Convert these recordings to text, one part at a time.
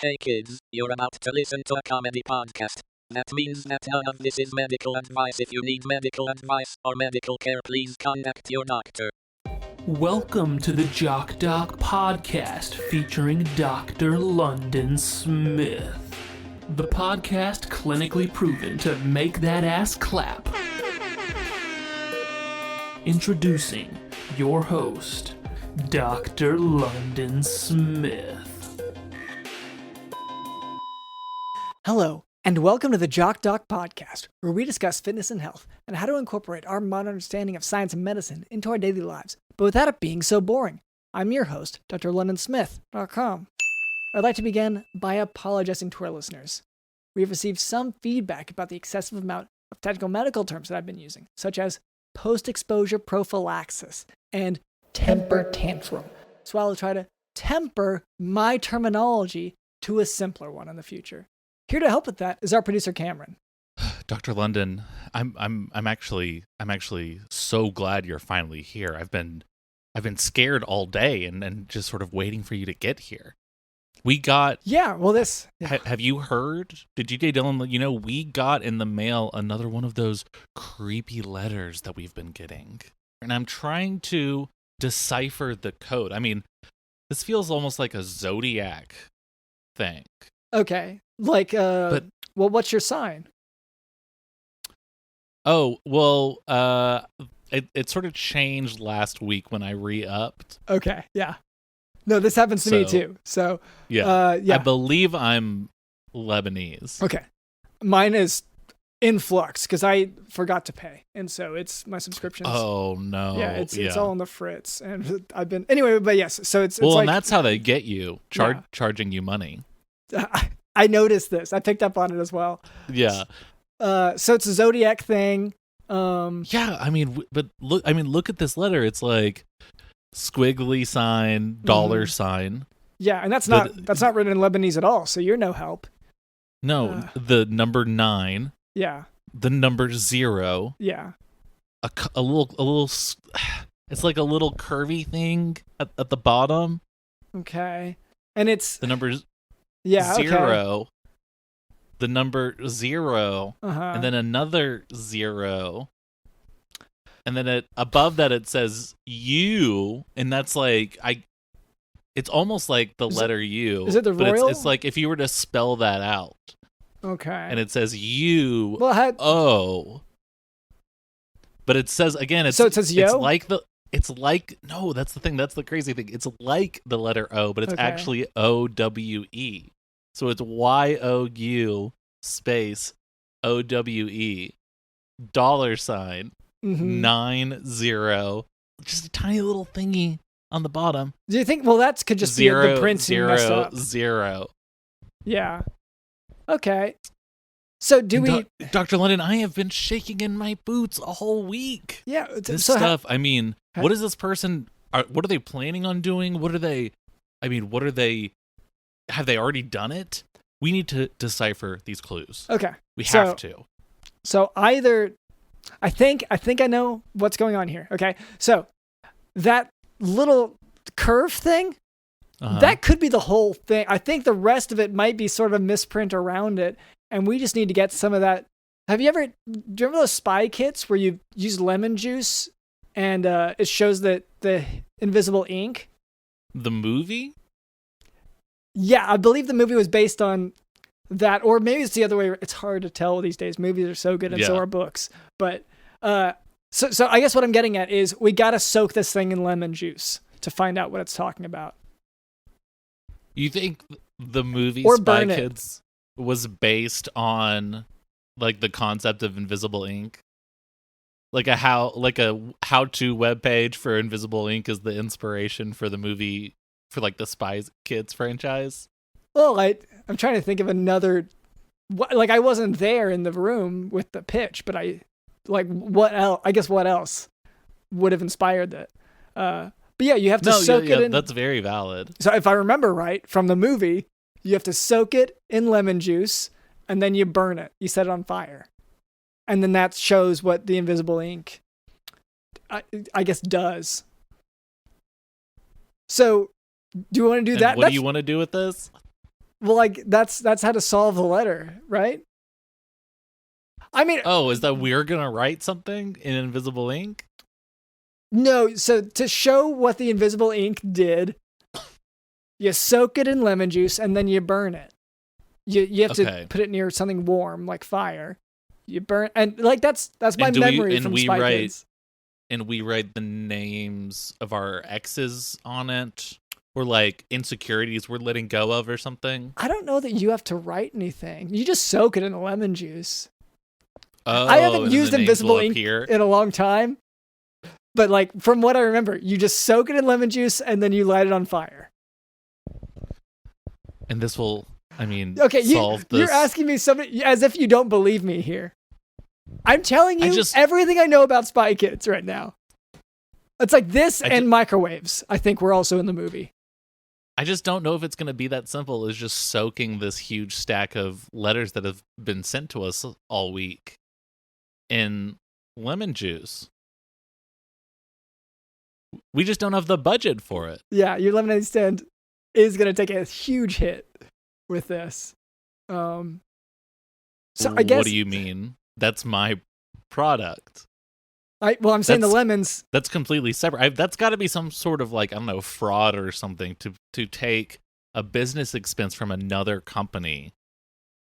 Hey kids, you're about to listen to a comedy podcast. That means that none of this is medical advice. If you need medical advice or medical care, please contact your doctor. Welcome to the Jock Doc podcast featuring Dr. London Smith. The podcast clinically proven to make that ass clap. Introducing your host, Dr. London Smith. Hello, and welcome to the Jock Doc podcast, where we discuss fitness and health and how to incorporate our modern understanding of science and medicine into our daily lives, but without it being so boring. I'm your host, drlondonsmith.com. I'd like to begin by apologizing to our listeners. We have received some feedback about the excessive amount of technical medical terms that I've been using, such as post-exposure prophylaxis and temper tantrum. So I'll try to temper my terminology to a simpler one in the future. Here to help with that is our producer Cameron. Dr. London, I'm actually so glad you're finally here. I've been scared all day and just sort of waiting for you to get here. We got Have you heard? Did you get Dylan? We got in the mail another one of those creepy letters that we've been getting, and I'm trying to decipher the code. I mean, this feels almost like a zodiac thing. Okay. Well, what's your sign? Oh, well, it sort of changed last week when I re-upped. Okay, yeah. No, this happens to me too. So, yeah. I believe I'm Lebanese. Okay. Mine is in flux because I forgot to pay. And so it's my subscriptions. Oh, no. Yeah, it's all on the fritz. And I've been, anyway, but yes. So it's well, and that's how they get you, charging you money. I noticed this. I picked up on it as well. Yeah. So it's a zodiac thing. Yeah, I mean, but look at this letter. It's like squiggly sign, dollar sign. Yeah, and that's not written in Lebanese at all. So you're no help. No, the number 9. Yeah. The number 0. Yeah. A little. It's like a little curvy thing at the bottom. Okay, and it's the numbers. 0, okay. The number 0, and then another 0, and then above that it says U, and that's like it's almost like the letter U. Is it the royal? But it's like if you were to spell that out. Okay. And it says U O. But it says again. So it says yo. No, that's the thing. That's the crazy thing. It's like the letter O, but it's actually OWE. So it's YOU space OWE dollar sign 90. Just a tiny little thingy on the bottom. Do you think? Well, that could just be the printing messed up. 0. Yeah. Okay. So Dr. London, I have been shaking in my boots a whole week. Yeah. This stuff. I mean, what is this person? What are they planning on doing? What are they? I mean, what are they? Have they already done it? We need to decipher these clues. Okay. We have to. So either, I think I know what's going on here. Okay. So that little curve thing, that could be the whole thing. I think the rest of it might be sort of a misprint around it. And we just need to get some of that. Do you remember those spy kits where you use lemon juice and it shows the invisible ink? The movie? Yeah, I believe the movie was based on that, or maybe it's the other way. It's hard to tell these days. Movies are so good and so are books. But so I guess what I'm getting at is we got to soak this thing in lemon juice to find out what it's talking about. You think the movie or Spy Kids was based on like the concept of invisible ink? Like a how-to webpage for invisible ink is the inspiration for the movie for like the Spy Kids franchise? Well, I'm trying to think of another. I wasn't there in the room with the pitch, but what else? I guess what else would have inspired that? But yeah, you have to soak it in. That's very valid. So if I remember right from the movie, you have to soak it in lemon juice and then you burn it. You set it on fire, and then that shows what the invisible ink, I guess, does. So, do you want to do that? What do you want to do with this? Well, like that's how to solve the letter, right? I mean, Oh, is that we're gonna write something in invisible ink? no. So to show what the invisible ink did, you soak it in lemon juice and then you burn it. You have to put it near something warm like fire. You burn and like that's my memory from Spy Kids. And we write the names of our exes on it, or like insecurities we're letting go of or something. I don't know that you have to write anything. You just soak it in the lemon juice. Oh, I haven't used invisible ink in a long time, but like from what I remember, you just soak it in lemon juice and then you light it on fire. And this will, solve this. You're asking me something as if you don't believe me here. I'm telling you everything I know about Spy Kids right now. It's like this and microwaves. I think were also in the movie. I just don't know if it's going to be that simple as just soaking this huge stack of letters that have been sent to us all week in lemon juice. We just don't have the budget for it. Yeah, your lemonade stand is going to take a huge hit with this. So I guess. What do you mean? That's my product. I'm saying the lemons. That's completely separate. That's got to be some sort of like, I don't know, fraud or something to take a business expense from another company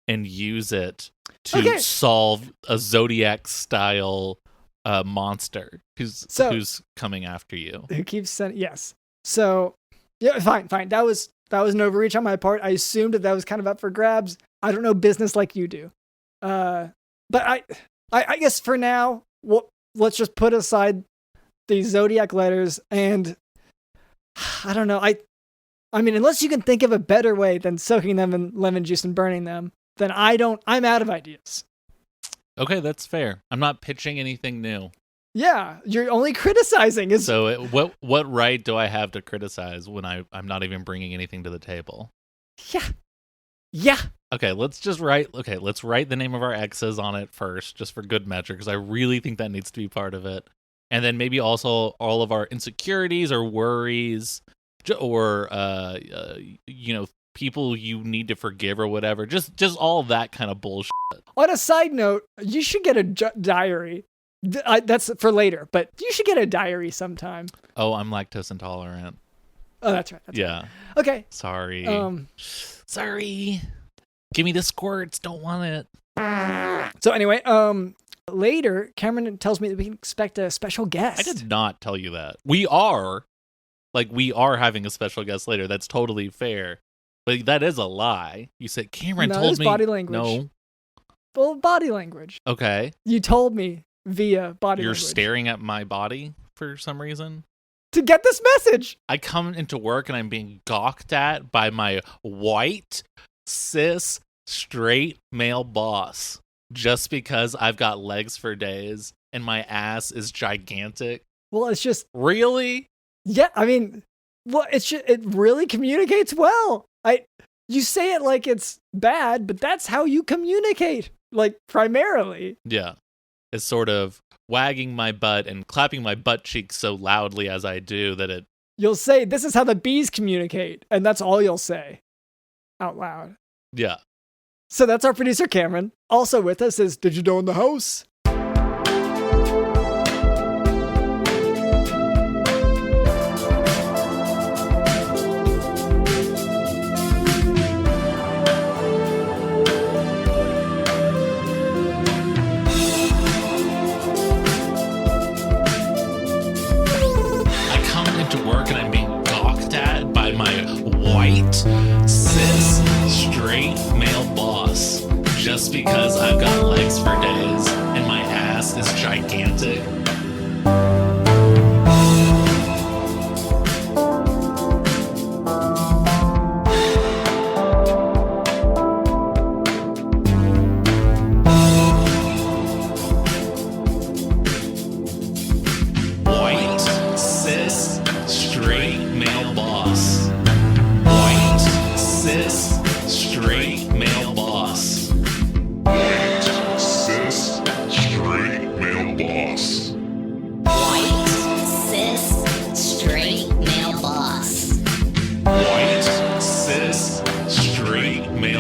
and use it to solve a Zodiac style monster who's coming after you. Who keeps sending? Yes. So yeah, fine. That was an overreach on my part. I assumed that was kind of up for grabs. I don't know business like you do. But I guess for now, let's just put aside the Zodiac letters and I don't know. I mean, unless you can think of a better way than soaking them in lemon juice and burning them, then I'm out of ideas. Okay, that's fair. I'm not pitching anything new. Yeah, you're only criticizing. So what right do I have to criticize when I'm not even bringing anything to the table? Yeah. Okay, let's write the name of our exes on it first, just for good measure, because I really think that needs to be part of it. And then maybe also all of our insecurities or worries or, people you need to forgive or whatever. Just all that kind of bullshit. On a side note, you should get a diary. That's for later, but you should get a diary sometime. Oh, I'm lactose intolerant. Oh, that's right. Yeah. Okay. Sorry. Sorry. Give me the squirts. Don't want it. So anyway, later, Cameron tells me that we can expect a special guest. I did not tell you that. We are having a special guest later. That's totally fair. But that is a lie. You said Cameron told me. Body language. No. Well, body language. Okay. You told me via body You're language. staring at my body for some reason? To get this message. I come into work and I'm being gawked at by my white, cis, straight male boss just because I've got legs for days and my ass is gigantic. Well, it's just... Really? Yeah, I mean, well, it really communicates well. You say it like it's bad, but that's how you communicate, like, primarily. Yeah. It's sort of wagging my butt and clapping my butt cheeks so loudly as I do that it... You'll say, this is how the bees communicate, and that's all you'll say out loud. Yeah. So that's our producer, Cameron. Also with us is Did You Know in the House? Just because I've got legs for days and my ass is gigantic. White, cis, straight male boss. White, cis, straight male boss. White, cis, straight male boss. White,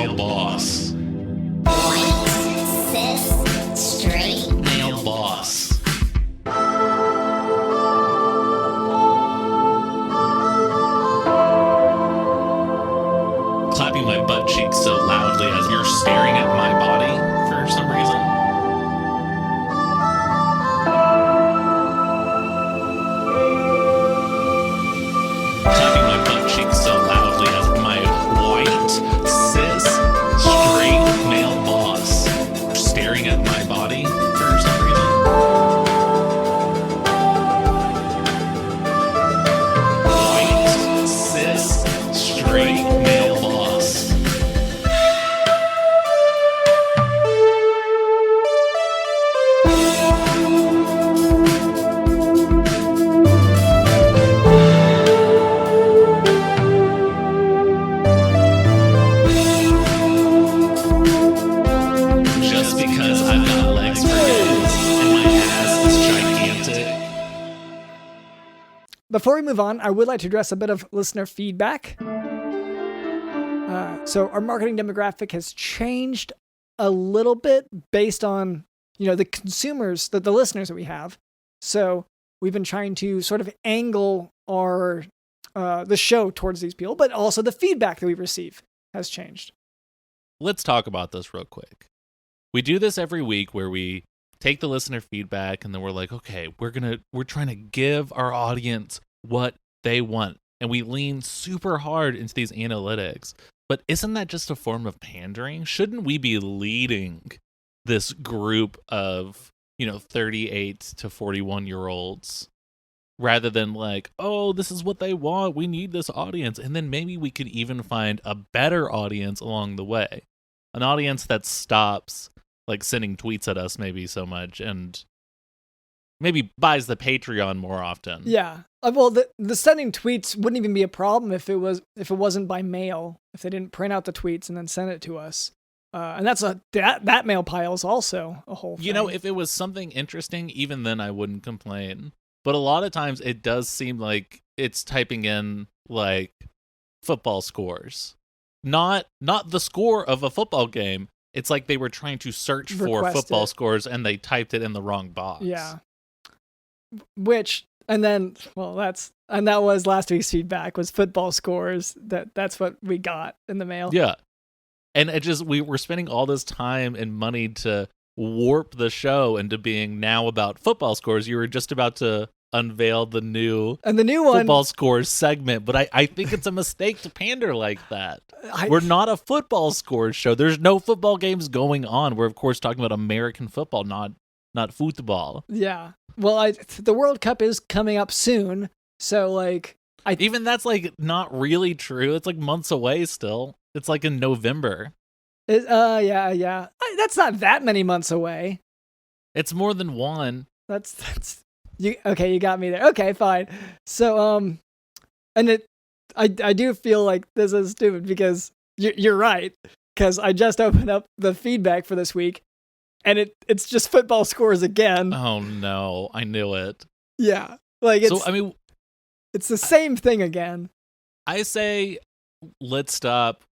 male boss. White, cis, straight. Male boss. Clapping my butt cheeks so loudly as you're staring at my body for some reason. Clapping my butt cheeks so loudly as my white, cis, straight male boss staring at my body for some reason. White, cis, straight male boss. Just because I've got legs for days and my ass is gigantic. Before we move on, I would like to address a bit of listener feedback. So our marketing demographic has changed a little bit based on, the consumers, the listeners that we have. So we've been trying to sort of angle our the show towards these people, but also the feedback that we receive has changed. Let's talk about this real quick. We do this every week where we take the listener feedback and then we're like, okay, we're trying to give our audience what they want. And we lean super hard into these analytics. But isn't that just a form of pandering? Shouldn't we be leading this group of, 38 to 41-year-olds rather than like, oh, this is what they want. We need this audience. And then maybe we could even find a better audience along the way. An audience that stops like sending tweets at us maybe so much and maybe buys the Patreon more often. Yeah. Well, the sending tweets wouldn't even be a problem if it wasn't by mail. If they didn't print out the tweets and then send it to us. And that's that mail pile is also a whole thing. If it was something interesting, even then I wouldn't complain. But a lot of times it does seem like it's typing in like football scores. Not the score of a football game. It's like they were trying to search for football scores and they typed it in the wrong box. Yeah. That was last week's feedback was football scores. That's what we got in the mail. Yeah. And we were spending all this time and money to warp the show into being now about football scores. You were just about to unveil the new football scores segment, but I think it's a mistake to pander like that. We're not a football scores show. There's no football games going on. We're of course talking about American football, not football. Yeah. Well, the World Cup is coming up soon, so even that's like not really true. It's like months away still. It's like in November. Yeah. That's not that many months away. It's more than one. That's you. Okay, you got me there. Okay, fine. So I do feel like this is stupid because you're right. Because I just opened up the feedback for this week, and it's just football scores again. Oh no, I knew it. Yeah, it's the same thing again. I say let's stop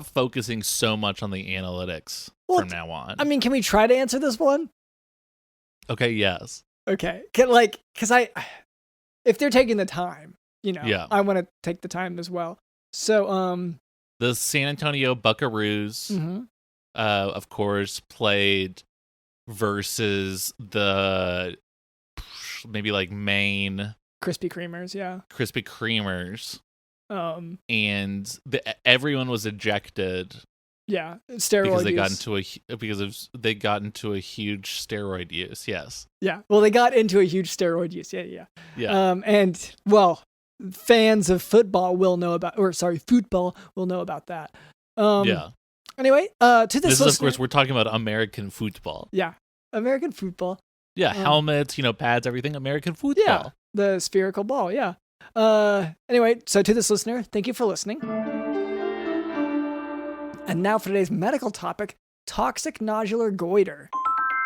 focusing so much on the analytics from now on. I mean, can we try to answer this one? Okay, yes. Okay, because if they're taking the time, yeah. I want to take the time as well. So, the San Antonio Buckaroos, of course, played versus the maybe like Maine Krispy Kremers, yeah. Krispy Kremers. And everyone was ejected. Yeah, steroid because they got into a huge steroid use. Yes. Yeah. Well, they got into a huge steroid use. Yeah. Yeah. And fans of football will know about, football will know about that. Yeah. Anyway, to this is, of course, we're talking about American football. Yeah, American football. Yeah, helmets, pads, everything. American football. Yeah, the spherical ball. Yeah. Anyway, so to this listener, thank you for listening. And now for today's medical topic, toxic nodular goiter.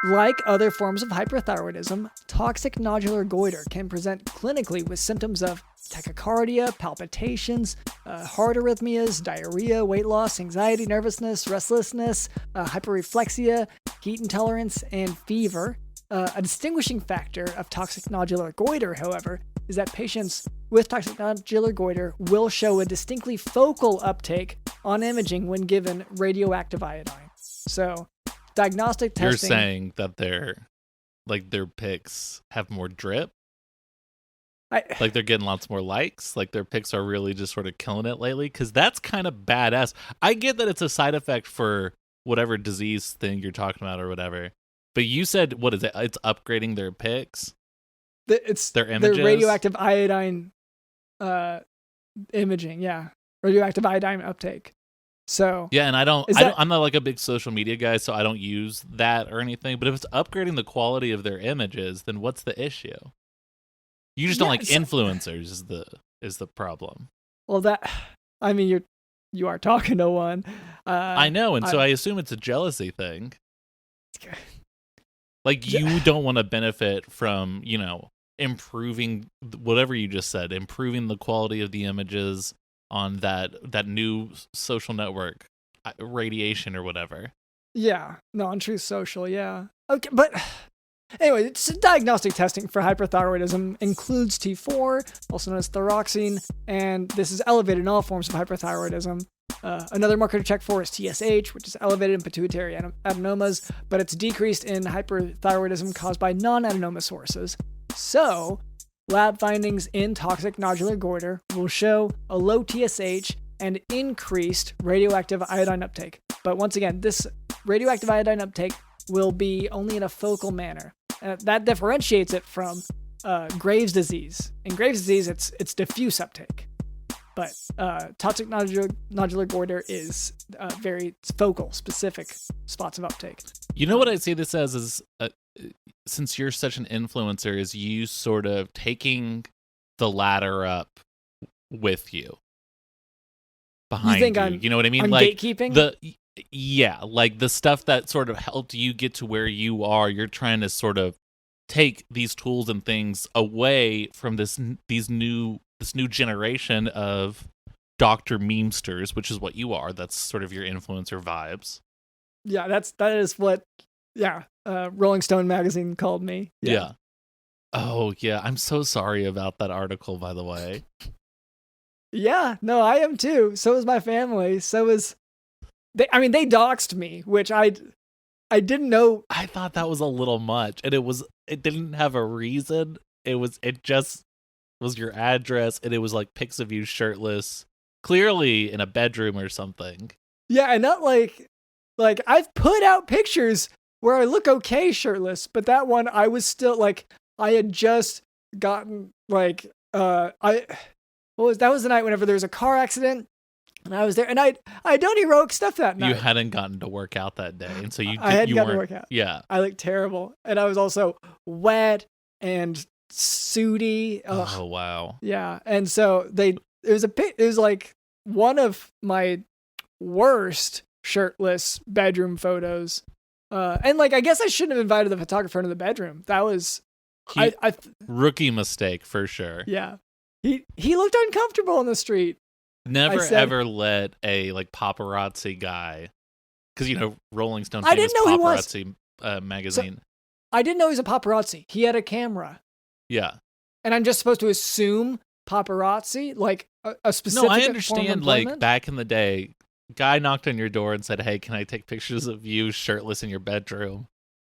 Like other forms of hyperthyroidism, toxic nodular goiter can present clinically with symptoms of tachycardia, palpitations, heart arrhythmias, diarrhea, weight loss, anxiety, nervousness, restlessness, hyperreflexia, heat intolerance, and fever. A distinguishing factor of toxic nodular goiter, however, is that patients with toxic nodular goiter will show a distinctly focal uptake on imaging when given radioactive iodine. So, diagnostic testing... You're saying that their pics have more drip? Like they're getting lots more likes? Like their pics are really just sort of killing it lately? Because that's kind of badass. I get that it's a side effect for whatever disease thing you're talking about or whatever. But you said, what is it? It's upgrading their pics? It's their images? Their radioactive iodine imaging, yeah. Radioactive iodine uptake. So yeah, and I'm not like a big social media guy, so I don't use that or anything. But if it's upgrading the quality of their images, then what's the issue? You just don't like influencers is the problem. Well, you are talking to one. I know, and so I assume it's a jealousy thing. Like you don't want to benefit from, improving whatever you just said, improving the quality of the images on that new social network, radiation or whatever. Yeah, non-truth social, yeah. Okay, but anyway, it's diagnostic testing for hyperthyroidism includes T4, also known as thyroxine, and this is elevated in all forms of hyperthyroidism. Another marker to check for is TSH, which is elevated in pituitary adenomas, but it's decreased in hyperthyroidism caused by non-adenoma sources. So, lab findings in toxic nodular goiter will show a low TSH and increased radioactive iodine uptake. But once again, this radioactive iodine uptake will be only in a focal manner. That differentiates it from Graves' disease. In Graves' disease, it's diffuse uptake. But toxic nodular goiter is very focal, specific spots of uptake. You know what I see this as is, since you're such an influencer, is you sort of taking the ladder up with you. Behind you. You know what I mean? I'm like gatekeeping? Like the stuff that sort of helped you get to where you are, you're trying to sort of take these tools and things away from this new generation of Dr. Memesters, which is what you are. That's sort of your influencer vibes. Yeah, that is what Rolling Stone magazine called me. Yeah. Oh, yeah. I'm so sorry about that article, by the way. Yeah, no, I am too. So is my family. So is they doxed me, which I didn't know. I thought that was a little much, and it didn't have a reason. It just was your address, and it was like pics of you shirtless, clearly in a bedroom or something. Yeah, and not like I've put out pictures where I look okay shirtless, but that one I was still like I had just gotten like that was the night whenever there was a car accident, and I was there, and I done heroic stuff that night. You hadn't gotten to work out that day, and so I hadn't gotten to work out. Yeah, I looked terrible, and I was also wet and sooty. Ugh. Oh wow. Yeah, and so it was like one of my worst shirtless bedroom photos, and like I guess I shouldn't have invited the photographer into the bedroom. That was rookie mistake for sure. Yeah. He looked uncomfortable on the street. Never ever let a like paparazzi guy, because Rolling Stone famous paparazzi magazine. So, I didn't know he was a paparazzi. He had a camera. Yeah. And I'm just supposed to assume paparazzi, like a specific. No, I form of understand. employment? Like back in the day, guy knocked on your door and said, "Hey, can I take pictures of you shirtless in your bedroom?"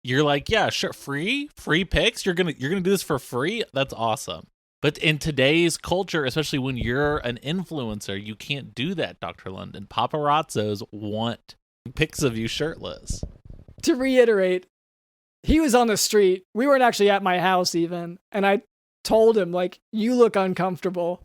You're like, "Yeah, sure, free pics. You're gonna do this for free. That's awesome." But in today's culture, especially when you're an influencer, you can't do that, Dr. London. Paparazzos want pics of you shirtless. To reiterate, he was on the street. We weren't actually at my house even. And I told him, like, you look uncomfortable.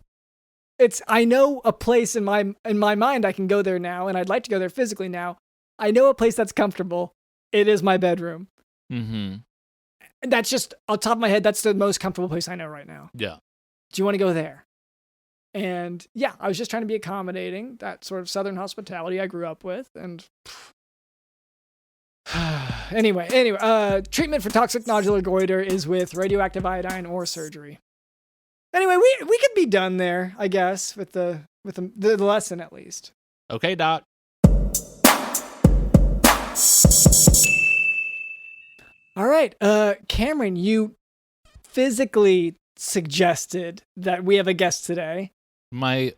I know a place in my mind I can go there now, and I'd like to go there physically now. I know a place that's comfortable. It is my bedroom. Mm-hmm. And that's just, on top of my head, that's the most comfortable place I know right now. Yeah. Do you want to go there? And yeah, I was just trying to be accommodating, that sort of Southern hospitality I grew up with. And Anyway, treatment for toxic nodular goiter is with radioactive iodine or surgery. Anyway, we could be done there, I guess, with the lesson at least. Okay, Doc. All right, Cameron, you physically suggested that we have a guest today. My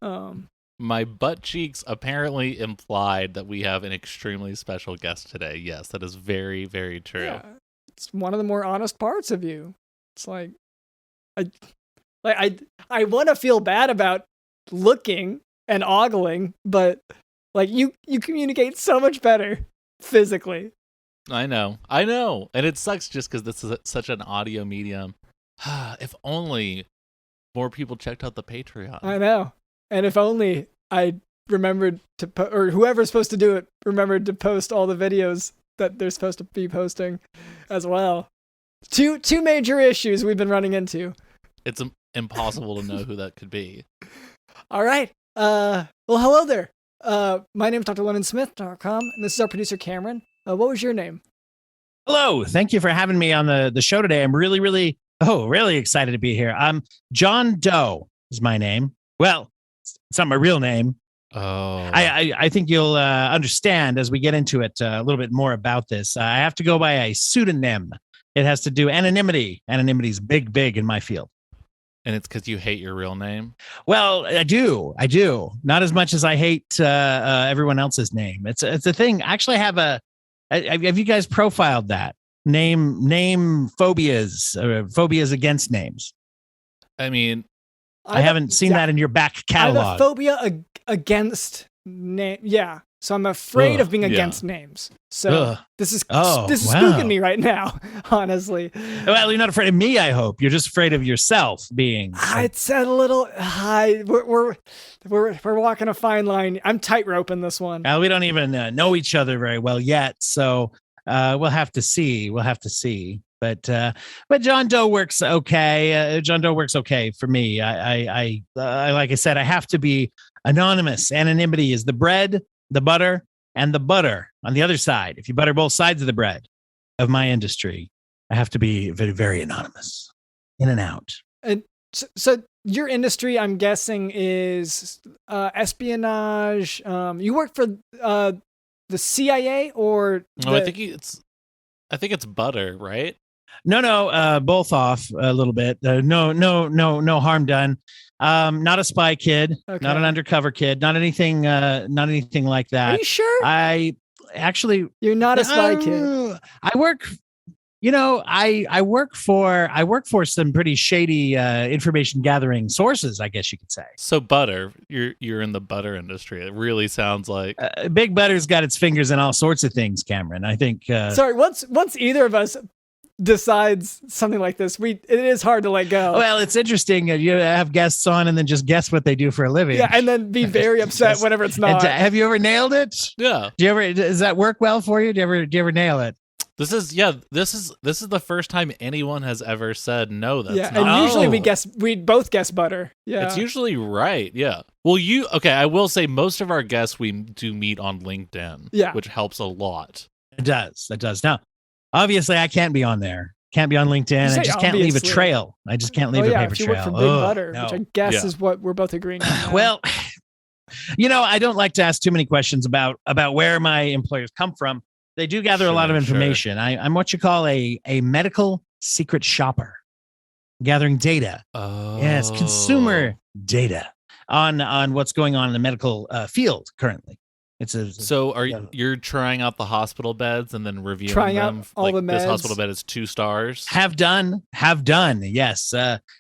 butt cheeks apparently implied that we have an extremely special guest today. Yes, that is very, very true. Yeah, it's one of the more honest parts of you. It's like I want to feel bad about looking and ogling, but like you communicate so much better physically. I know. And it sucks just because this is such an audio medium. If only more people checked out the Patreon. I know. And if only I remembered to or whoever's supposed to do it remembered to post all the videos that they're supposed to be posting as well. Two major issues we've been running into. It's impossible to know who that could be. All right. Well, hello there. My name is drlondonsmith.com, and this is our producer, Cameron. What was your name? Hello. Thank you for having me on the show today. I'm really excited to be here. John Doe is my name. Well, it's not my real name. Oh. I think you'll understand as we get into it a little bit more about this. I have to go by a pseudonym. It has to do anonymity. Anonymity is big in my field. And it's because you hate your real name? Well, I do. Not as much as I hate everyone else's name. It's a thing. Actually, have you guys profiled that? Name phobias, phobias against names. I mean, I haven't seen that in your back catalog. I have a phobia against name. Yeah. So I'm afraid of being against names. So this is spooking me right now, honestly. Well, you're not afraid of me, I hope. You're just afraid of yourself being. It's a little high. We're walking a fine line. I'm tightroping this one. We don't even know each other very well yet, so we'll have to see. But John Doe works okay. John Doe works okay for me. I like I said, I have to be anonymous. Anonymity is the bread, the butter, and the butter on the other side. If you butter both sides of the bread of my industry, I have to be very, very anonymous, in and out. And so your industry, I'm guessing, is espionage. You work for the CIA or? I think it's butter, right? No, both off a little bit. No harm done. Not a spy kid, Okay. Not an undercover kid, not anything like that. Are you sure? You're not a spy kid. I work, I work for some pretty shady information gathering sources, I guess you could say. So butter, you're in the butter industry. It really sounds like Big Butter's got its fingers in all sorts of things, Cameron. I think. Sorry, once either of us decides something like this, it is hard to let go. Well, it's interesting. You have guests on and then just guess what they do for a living. Yeah, and then be very upset whenever it's not. Have you ever nailed it? Yeah. Does that work well for you? Do you ever nail it? This is the first time anyone has ever said no. That's not. And usually we both guess butter. Yeah, it's usually right. Yeah. Well, I will say most of our guests we do meet on LinkedIn. Yeah, which helps a lot. It does. Now, obviously, I can't be on there. Can't be on LinkedIn. I just can't leave a trail. I just can't leave a paper if you trail. Work for Big Butter, which I guess is what we're both agreeing on. Well, I don't like to ask too many questions about where my employers come from. They do gather a lot of information. Sure. I'm what you call a medical secret shopper, gathering data. Oh. Yes, consumer data on what's going on in the medical field currently. You're trying out the hospital beds and then reviewing them? All the meds. This hospital bed is 2 stars. Have done. Yes,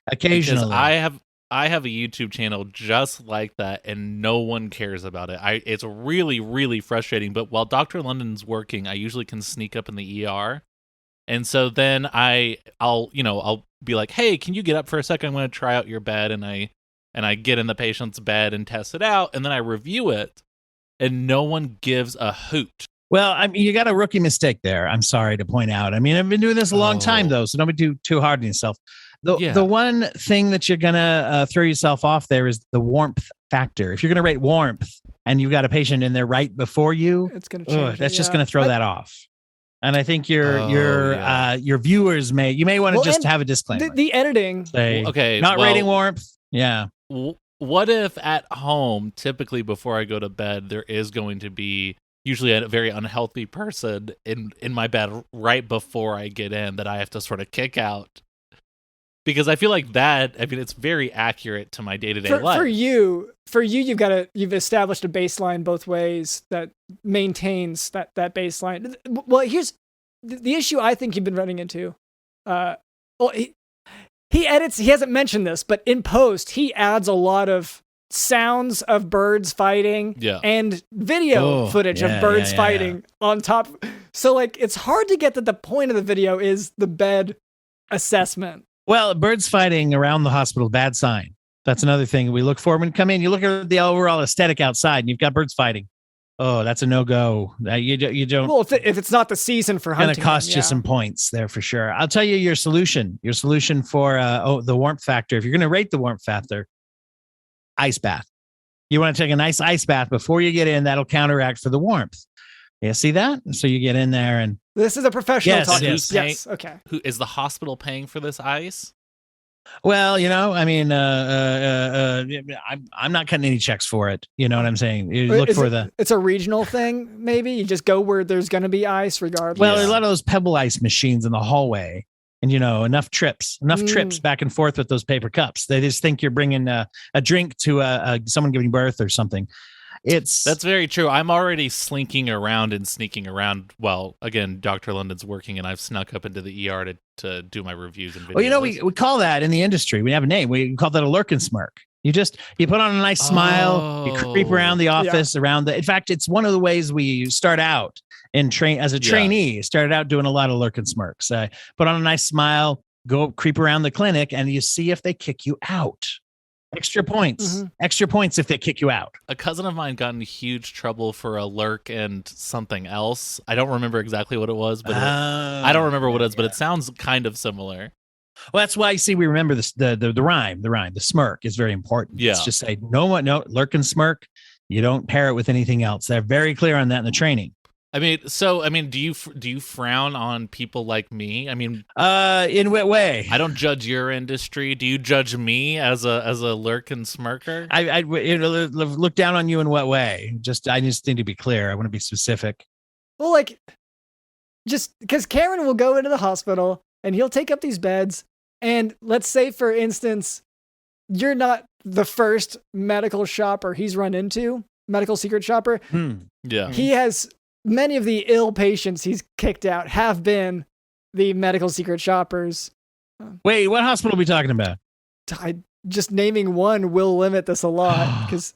occasionally. Because I have a YouTube channel just like that, and no one cares about it. It's really, really frustrating. But while Dr. London's working, I usually can sneak up in the ER, and so then I'll be like, "Hey, can you get up for a second? I'm going to try out your bed," and I get in the patient's bed and test it out, and then I review it, and no one gives a hoot. Well, you got a rookie mistake there. I'm sorry to point out. I mean, I've been doing this a long time though, so don't be too hard on yourself. The one thing that you're going to throw yourself off there is the warmth factor. If you're going to rate warmth and you've got a patient in there right before you, it's going to change. That's just going to throw that off. And I think your viewers may want to just have a disclaimer. The editing. Say, okay, not rating warmth. Yeah. What if at home, typically before I go to bed, there is going to be usually a very unhealthy person in my bed right before I get in that I have to sort of kick out? Because I feel like that, I mean, it's very accurate to my day-to-day life. For you, you've established a baseline both ways that maintains that baseline. Well, here's the issue I think you've been running into. He edits, he hasn't mentioned this, but in post, he adds a lot of sounds of birds fighting and video footage of birds fighting on top. So like, it's hard to get that the point of the video is the bed assessment. Well, birds fighting around the hospital, bad sign. That's another thing we look for when you come in. You look at the overall aesthetic outside and you've got birds fighting. Oh, that's a no-go. You don't. Well, if it's not the season for hunting, it's going to cost you some points there for sure. I'll tell you your solution. Your solution for the warmth factor. If you're going to rate the warmth factor, ice bath. You want to take a nice ice bath before you get in. That'll counteract for the warmth. Yeah, see that? So you get in there and this is a professional talking. Yes. Okay. Who is the hospital paying for this ice? Well, I mean, I'm not cutting any checks for it. You know what I'm saying? You look for it's a regional thing. Maybe you just go where there's going to be ice regardless. Well, there's a lot of those pebble ice machines in the hallway, and enough trips back and forth with those paper cups. They just think you're bringing a drink to someone giving birth or something. That's very true. I'm already slinking around and sneaking around. Well, again, Dr. London's working, and I've snuck up into the ER to do my reviews and videos. Well, we call that in the industry. We have a name. We call that a lurk and smirk. You put on a nice smile. You creep around the office, in fact, it's one of the ways we start out as a trainee. Started out doing a lot of lurk and smirks. Put on a nice smile, go creep around the clinic, and you see if they kick you out. Extra points. Mm-hmm. Extra points if they kick you out. A cousin of mine got in huge trouble for a lurk and something else. I don't remember exactly what it was, but I don't remember what it is, but it sounds kind of similar. Well, that's why you see we remember this, the rhyme. The smirk is very important. Yeah. It's just say no lurk and smirk. You don't pair it with anything else. They're very clear on that in the training. Do you frown on people like me? I mean, in what way? I don't judge your industry. Do you judge me as a lurk and smirker? I look down on you in what way? I just need to be clear. I want to be specific. Well, like, just because Cameron will go into the hospital and he'll take up these beds, and let's say, for instance, you're not the first medical shopper he's run into, medical secret shopper. Yeah, he has. Many of the ill patients he's kicked out have been the medical secret shoppers. Wait, what hospital are we talking about? Just naming one will limit this a lot because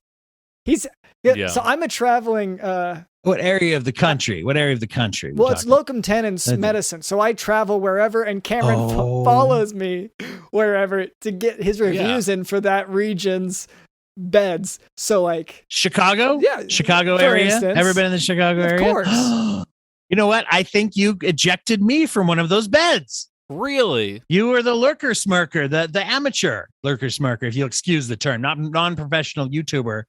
So I'm a traveling. What area of the country? Well, it's locum tenens medicine. So I travel wherever, and Cameron follows me wherever to get his reviews in for that region's beds. So like Chicago area. Instance. Ever been in the Chicago area? Of course. You know what? I think you ejected me from one of those beds. Really? You were the lurker smirker, the amateur lurker smirker, if you'll excuse the term, not non-professional YouTuber.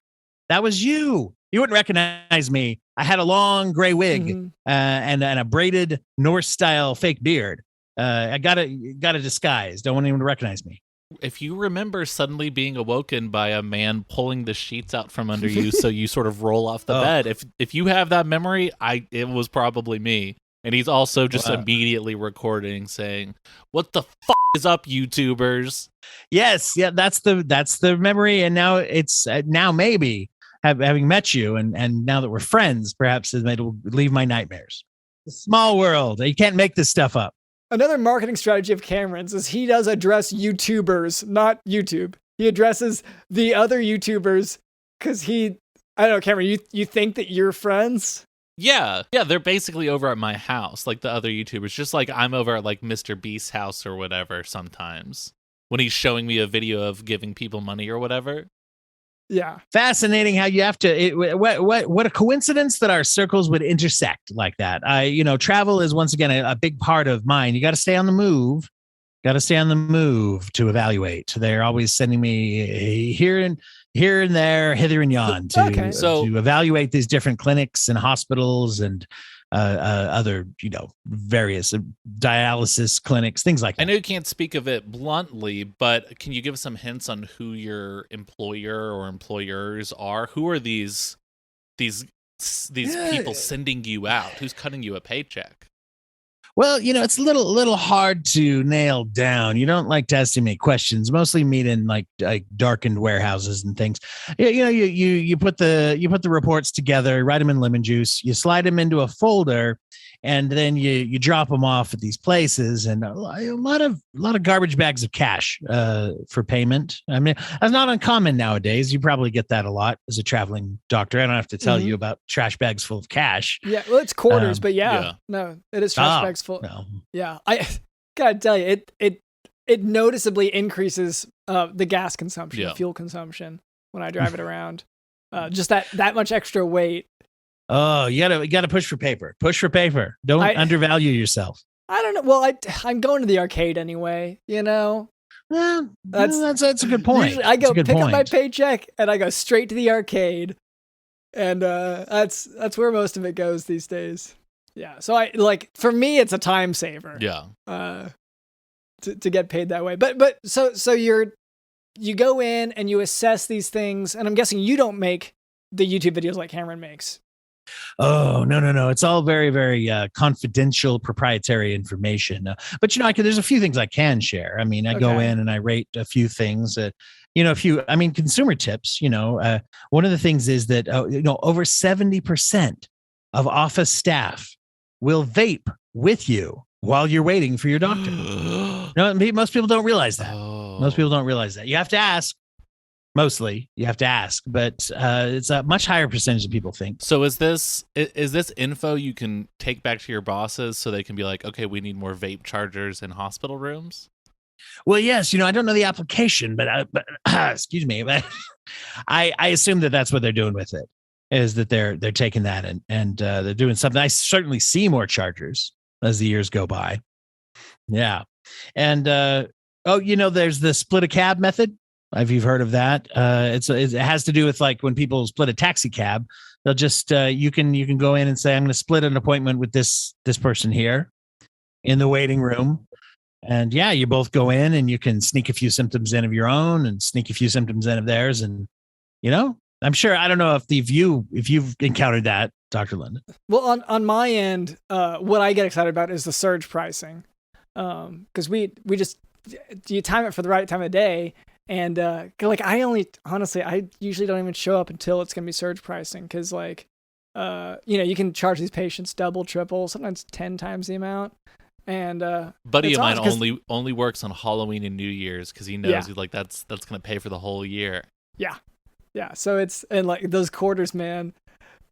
That was you. You wouldn't recognize me. I had a long gray wig and a braided Norse style fake beard. I got a disguise. Don't want anyone to recognize me. If you remember suddenly being awoken by a man pulling the sheets out from under you so you sort of roll off the bed, if you have that memory, it was probably me. And he's also just immediately recording saying, "What the f*** is up, YouTubers?" Yes, yeah, that's the memory. And now it's now maybe having met you and now that we're friends, perhaps it'll leave my nightmares. It's a small world. You can't make this stuff up. Another marketing strategy of Cameron's is he does address YouTubers, not YouTube. He addresses the other YouTubers because I don't know, Cameron, you think that you're friends? Yeah, they're basically over at my house, like the other YouTubers, just like I'm over at like Mr. Beast's house or whatever sometimes when he's showing me a video of giving people money or whatever. Yeah. Fascinating how you have to, what a coincidence that our circles would intersect like that. Travel is once again a big part of mine. You got to stay on the move. To evaluate. They're always sending me here and there, hither and yon to evaluate these different clinics and hospitals and other, various dialysis clinics, things like that. I know you can't speak of it bluntly, but can you give us some hints on who your employer or employers are? Who are these people sending you out? Who's cutting you a paycheck? Well, it's a little hard to nail down. You don't like to ask too many questions. Mostly meet in like darkened warehouses and things. You put the reports together, write them in lemon juice, you slide them into a folder, and then you drop them off at these places. And a lot of garbage bags of cash for payment. I mean, that's not uncommon nowadays. You probably get that a lot as a traveling doctor. I don't have to tell you about trash bags full of cash. Yeah, well, it's quarters, but no, it is trash bags full. No. Yeah, I gotta tell you, it noticeably increases the gas consumption, fuel consumption when I drive it around. Just that much extra weight. Oh, you gotta push for paper. Push for paper. Don't undervalue yourself. I don't know. Well, I'm going to the arcade anyway. That's a good point. Usually I go pick up my paycheck and I go straight to the arcade, and that's where most of it goes these days. Yeah. So for me, it's a time saver. Yeah. To get paid that way, but so you go in and you assess these things, and I'm guessing you don't make the YouTube videos like Cameron makes. Oh, no. It's all very, very confidential, proprietary information. But, there's a few things I can share. I mean, I go in and I rate a few things that, consumer tips, one of the things is that, over 70% of office staff will vape with you while you're waiting for your doctor. Most people don't realize that. Most people don't realize that. You have to ask. Mostly, you have to ask, but it's a much higher percentage than people think. So is this info you can take back to your bosses so they can be like, okay, we need more vape chargers in hospital rooms? Well, yes, I don't know the application, but excuse me, but I assume that's what they're doing with it, is that they're taking that and they're doing something. I certainly see more chargers as the years go by. Yeah, and there's the split a cab method. If you've heard of that, it has to do with like when people split a taxi cab, they'll just you can go in and say, I'm going to split an appointment with this person here in the waiting room, and you both go in and you can sneak a few symptoms in of your own and sneak a few symptoms in of theirs, and I'm sure, I don't know if you've encountered that, Dr. London. Well, on my end, what I get excited about is the surge pricing, because we just you time it for the right time of day. And I usually don't even show up until it's going to be surge pricing, because you can charge these patients double, triple, sometimes 10 times the amount. And buddy of mine only works on Halloween and New Year's because he knows he's like that's going to pay for the whole year. Yeah. So those quarters, man.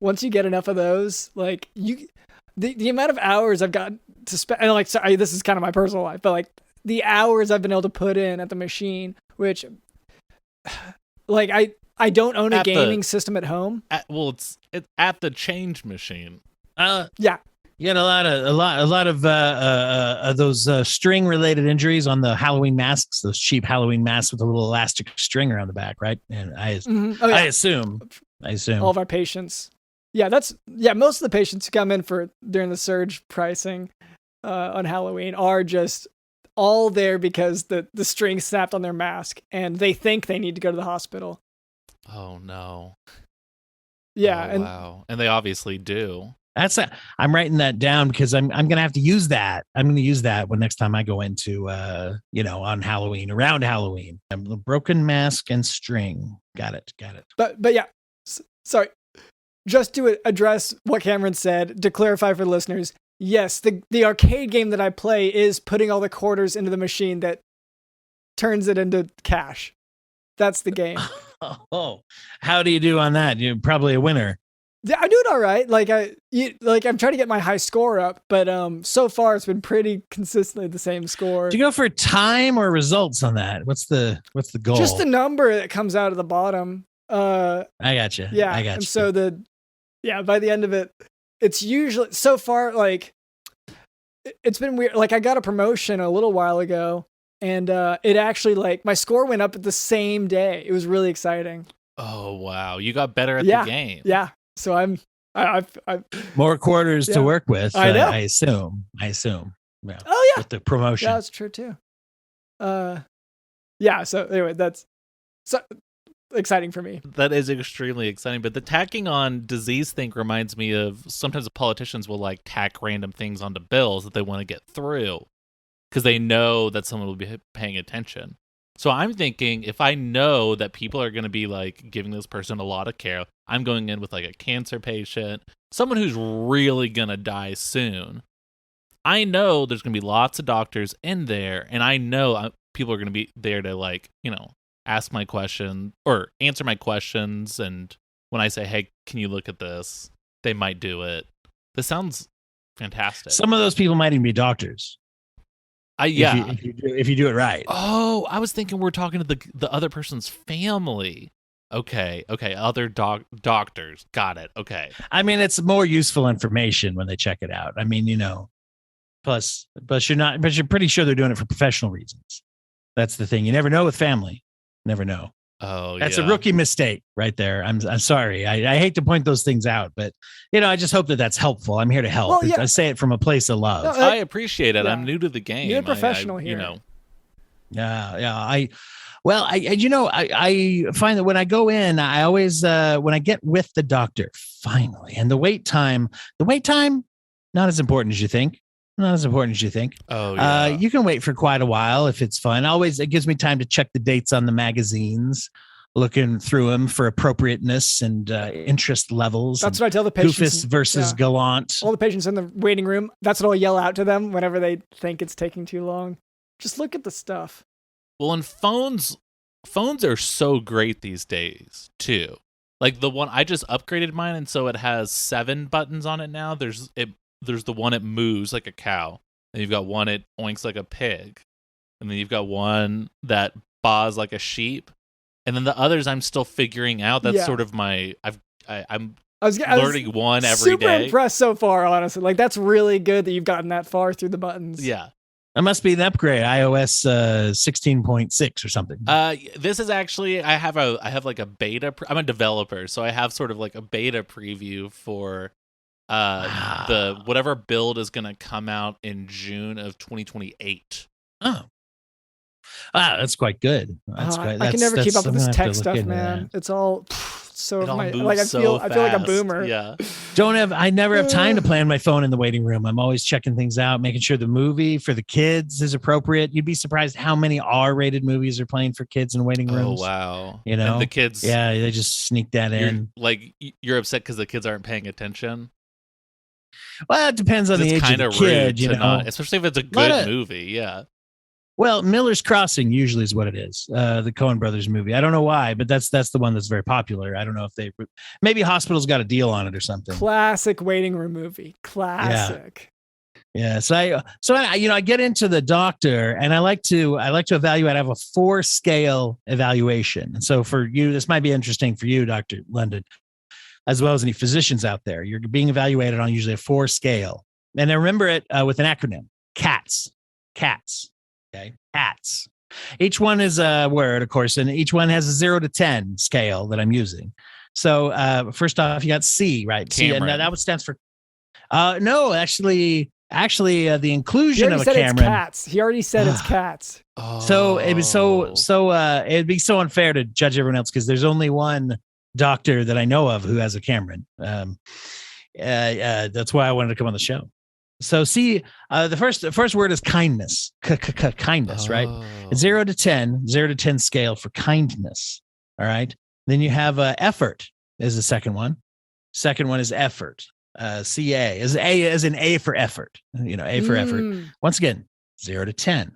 Once you get enough of those, the amount of hours I've got to spend, and sorry, this is kind of my personal life, but the hours I've been able to put in at the machine, which I don't own a gaming system at home. It's at the change machine. Yeah. You get a lot of those string related injuries on the Halloween masks, those cheap Halloween masks with a little elastic string around the back, right? And I assume all of our patients. Yeah, most of the patients who come in during the surge pricing on Halloween are just all there because the string snapped on their mask and they think they need to go to the hospital. Oh no. Yeah. Wow. And they obviously do. I'm writing that down because I'm going to have to use that. I'm going to use that when next time I go into, on Halloween, around Halloween. A broken mask and string. Got it. But yeah, sorry. Just to address what Cameron said, to clarify for listeners, yes, the arcade game that I play is putting all the quarters into the machine that turns it into cash. That's the game. Oh, how do you do on that? You're probably a winner. Yeah, I do it all right. I'm trying to get my high score up, but so far it's been pretty consistently the same score. Do you go for time or results on that? What's the goal? Just the number that comes out of the bottom. I got you. Yeah, I got you. And so by the end of it, it's usually so far it's been weird. I got a promotion a little while ago, and it actually my score went up at the same day. It was really exciting. Oh wow, you got better at the game. Yeah. So I'm I More quarters Yeah. to work with. I know. I assume. Yeah. Oh yeah, With the promotion. yeah, that's true too. Yeah. So anyway, that's so exciting for me. That is extremely exciting. But the tacking on disease thing reminds me of sometimes the politicians will like tack random things onto bills that they want to get through because they know that someone will be paying attention. So I'm thinking if I know that people are going to be like giving this person a lot of care, I'm going in with like a cancer patient, someone who's really going to die soon. I know there's going to be lots of doctors in there, and I know people are going to be there to like, ask my question or answer my questions. And when I say, hey, can you look at this? They might do it. This sounds fantastic. Some of those people might even be doctors. Yeah. If you do it right. Oh, I was thinking we're talking to the other person's family. Okay. Other doctors. Got it. Okay. I mean, it's more useful information when they check it out. I mean, plus you're pretty sure they're doing it for professional reasons. That's the thing. You never know with family. Never know. Oh, that's a rookie mistake right there. I'm sorry. I hate to point those things out, but I just hope that that's helpful. I'm here to help. Well, yeah. I say it from a place of love. No, I appreciate it. Yeah. I'm new to the game. You're a professional here. Yeah. I find that when I go in, I always when I get with the doctor finally, and the wait time, not as important as you think. Not as important as you think. Oh, yeah. You can wait for quite a while if it's fun. It gives me time to check the dates on the magazines, looking through them for appropriateness and interest levels. That's what I tell the patients. Goofus versus gallant. All the patients in the waiting room, that's what I'll yell out to them whenever they think it's taking too long. Just look at the stuff. Well, and phones are so great these days, too. Like the one, I just upgraded mine, and so it has 7 buttons on it now. There's the one it moves like a cow, and you've got one it oinks like a pig, and then you've got one that baws like a sheep, and then the others I'm still figuring out. That's sort of my I'm learning one every day. Super impressed so far, honestly. Like that's really good that you've gotten that far through the buttons. Yeah. It must be an upgrade, iOS 16.6 or something. This is actually I have like a beta. I'm a developer, so I have sort of like a beta preview for the whatever build is going to come out in June of 2028. Oh, that's quite good. That's quite. I can never keep up with this tech stuff, into man. It's all so It all I moves feel so like a fast. boomer. Yeah. I never have time to play on my phone in the waiting room. I'm always checking things out, making sure the movie for the kids is appropriate. You'd be surprised how many R-rated movies are playing for kids in waiting rooms. Oh wow. And the kids. Yeah, they just sneak that in. You're upset because the kids aren't paying attention. Well, it depends on the age of the kid, not, especially if it's a good movie. Yeah. Well, Miller's Crossing usually is what it is. The Coen Brothers movie. I don't know why, but that's the one that's very popular. I don't know if maybe Hospital's got a deal on it or something. Classic waiting room movie. Classic. Yeah. So I get into the doctor, and I like to evaluate. I have a 4-scale evaluation. And so for you, this might be interesting for you, Dr. London, as well as any physicians out there. You're being evaluated on usually a 4-scale. And I remember it with an acronym: CATS. Okay. CATS. Each one is a word, of course, and each one has a 0 to 10 scale that I'm using. So first off, you got C, right? C, and that one stands for. No, actually, the inclusion of a Cameron. It's cats. He already said it's cats. Oh. So it was it'd be so unfair to judge everyone else because there's only one doctor that I know of who has a Cameron. That's why I wanted to come on the show. So see, the first word is kindness. Kindness, right? 0 to 10 scale for kindness. All right. Then you have effort is the second one. Second one is effort. CA is A as in A for effort. A for effort. Once again, 0 to 10.